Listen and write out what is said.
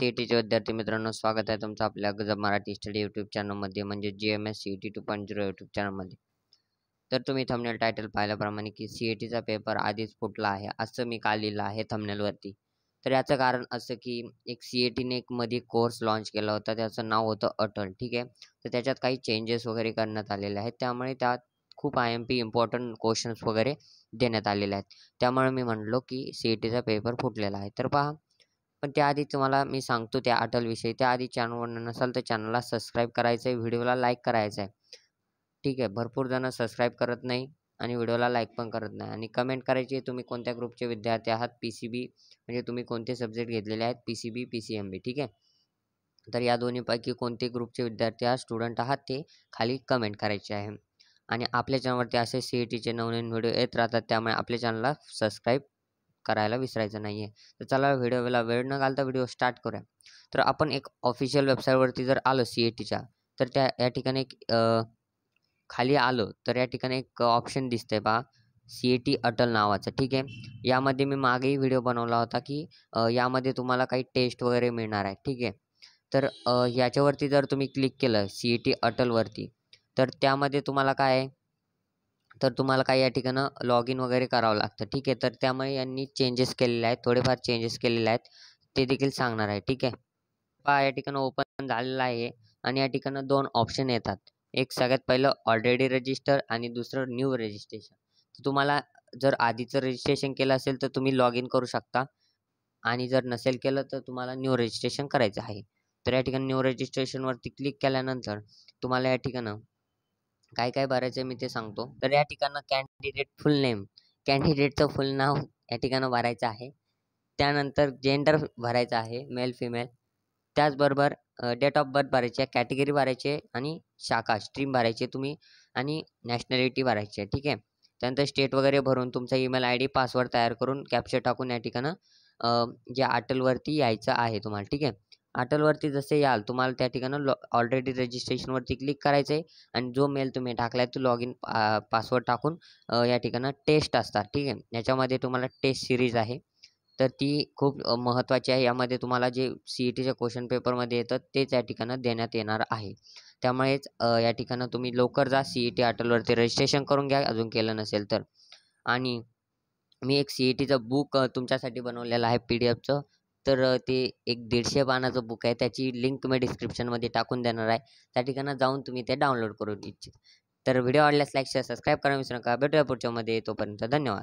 सी-ई-टीचे विद्यार्थी मित्रांनो, स्वागत आहे तुमचं आपल्या गजब मराठी स्टडी यूट्यूब चॅनलमध्ये म्हणजे GMS CET 2.0 यूट्यूब चॅनलमध्ये. तर तुम्ही थंबनेल टायटल पाहिल्याप्रमाणे की CETचा पेपर आधीच फुटला आहे, असं मी काल लिहिलं आहे थंबनेलवरती. तर याचं कारण असं की एक CETने एक मध्ये कोर्स लॉन्च केला होता, त्याचं नाव होतं अटल, ठीक आहे. तर त्याच्यात काही चेंजेस वगैरे करण्यात आलेले आहेत, त्यामुळे त्यात खूप IMP इम्पॉर्टंट क्वेश्चन्स वगैरे देण्यात आलेले आहेत. त्यामुळे मी म्हटलो की CETचा पेपर फुटलेला आहे. तर पहा, पण त्याआधी तुम्हाला मी सांगतो त्या अटलविषयी. त्याआधी चॅनलवर नसाल तर चॅनलला सबस्क्राईब करायचं आहे, व्हिडिओला लाईक करायचं आहे. ठीक आहे. भरपूर जण सबस्क्राईब करत नाही आणि व्हिडिओला लाईक पण करत नाही आणि कमेंट करायची आहे तुम्ही कोणत्या ग्रुपचे विद्यार्थी आहात. PCB म्हणजे तुम्ही कोणते सब्जेक्ट घेतलेले आहेत, PCB, PCMB ठीक आहे. तर या दोन्हीपैकी कोणते ग्रुपचे विद्यार्थी आहात, स्टुडंट आहात ते खाली कमेंट करायचे आहे. आणि आपल्या चॅनलवरती असे CETचे नवनवीन व्हिडिओ येत राहतात, त्यामुळे आपल्या चॅनलला सबस्क्राईब करायला विसरायचं नाही आहे. तर चला व्हिडिओला वेळ न घालता व्हिडिओ स्टार्ट करूया. तर आपण एक ऑफिशियल वेबसाईटवरती जर आलो CETच्या, तर या ठिकाणी एक खाली आलो तर या ठिकाणी एक ऑप्शन दिसतंय पहा, CET अटल नावाचं, ठीक आहे. यामध्ये मी मागेही व्हिडिओ बनवला होता की यामध्ये तुम्हाला काही टेस्ट वगैरे मिळणार आहे, ठीक आहे. तर याच्यावरती जर तुम्ही क्लिक केलं CET अटलवरती, तर त्यामध्ये तुम्हाला काय आहे, तर तुम्हाला काही या ठिकाणं लॉग इन वगैरे करावं लागतं, ठीक आहे. तर त्यामुळे यांनी चेंजेस केलेले आहेत, थोडेफार चेंजेस केलेले आहेत, ते देखील सांगणार आहे, ठीक आहे. पहा या ठिकाणं ओपन झालेलं आहे आणि या ठिकाणं 2 ऑप्शन येतात. एक सगळ्यात पहिलं ऑलरेडी रजिस्टर आणि दुसरं न्यू रजिस्ट्रेशन. तर तुम्हाला जर आधीचं रजिस्ट्रेशन केलं असेल तर तुम्ही लॉग इन करू शकता आणि जर नसेल केलं तर तुम्हाला न्यू रजिस्ट्रेशन करायचं आहे. तर या ठिकाणी न्यू रजिस्ट्रेशनवरती क्लिक केल्यानंतर तुम्हाला या ठिकाणं काय-काय भरायचं आहे मी ते सांगतो. तर या ठिकाणं कॅन्डिडेट फुल नेम, कॅन्डिडेटचं फुल नाव या ठिकाणं भरायचं आहे. त्यानंतर जेंडर भरायचं आहे, मेल, फिमेल. त्याचबरोबर डेट ऑफ बर्थ भरायची आहे, कॅटेगरी भरायची आहे आणि शाखा, स्ट्रीम भरायची आहे तुम्ही आणि नॅशनॅलिटी भरायची आहे, ठीक आहे. त्यानंतर स्टेट वगैरे भरून तुमचा ईमेल आयडी, पासवर्ड तयार करून कॅप्चा टाकून या ठिकाणं जे अटलवरती यायचं आहे तुम्हाला, ठीक आहे. अटलवरती जसे याल तुम्हाला त्या ठिकाणं ऑलरेडी रजिस्ट्रेशनवरती क्लिक करायचं आहे आणि जो मेल तुम्ही टाकलाय तो लॉग इन पासवर्ड टाकून या ठिकाणं टेस्ट असतात, ठीक आहे. याच्यामध्ये तुम्हाला टेस्ट सीरीज आहे. तर ती खूप महत्त्वाची आहे. यामध्ये तुम्हाला जे CETच्या क्वेश्चन पेपरमध्ये येतं तेच या ठिकाणं देण्यात येणार आहे. त्यामुळेच या ठिकाणं तुम्ही लवकर जा CET अटलवरती रजिस्ट्रेशन करून घ्या अजून केलं नसेल तर. आणि मी एक CETचं बुक तुमच्यासाठी बनवलेलं आहे PDFचं. तर ते एक 150 पानाचं बुक आहे. त्याची लिंक मी डिस्क्रिप्शनमध्ये टाकून देणार आहे. त्या ठिकाणी जाऊन तुम्ही ते डाउनलोड करू इच्छित. तर व्हिडिओ आवडल्यास लाईक, शेअर, सबस्क्राईब करायला विसरू नका. भेटूया पुढच्यामध्ये. तोपर्यंत धन्यवाद.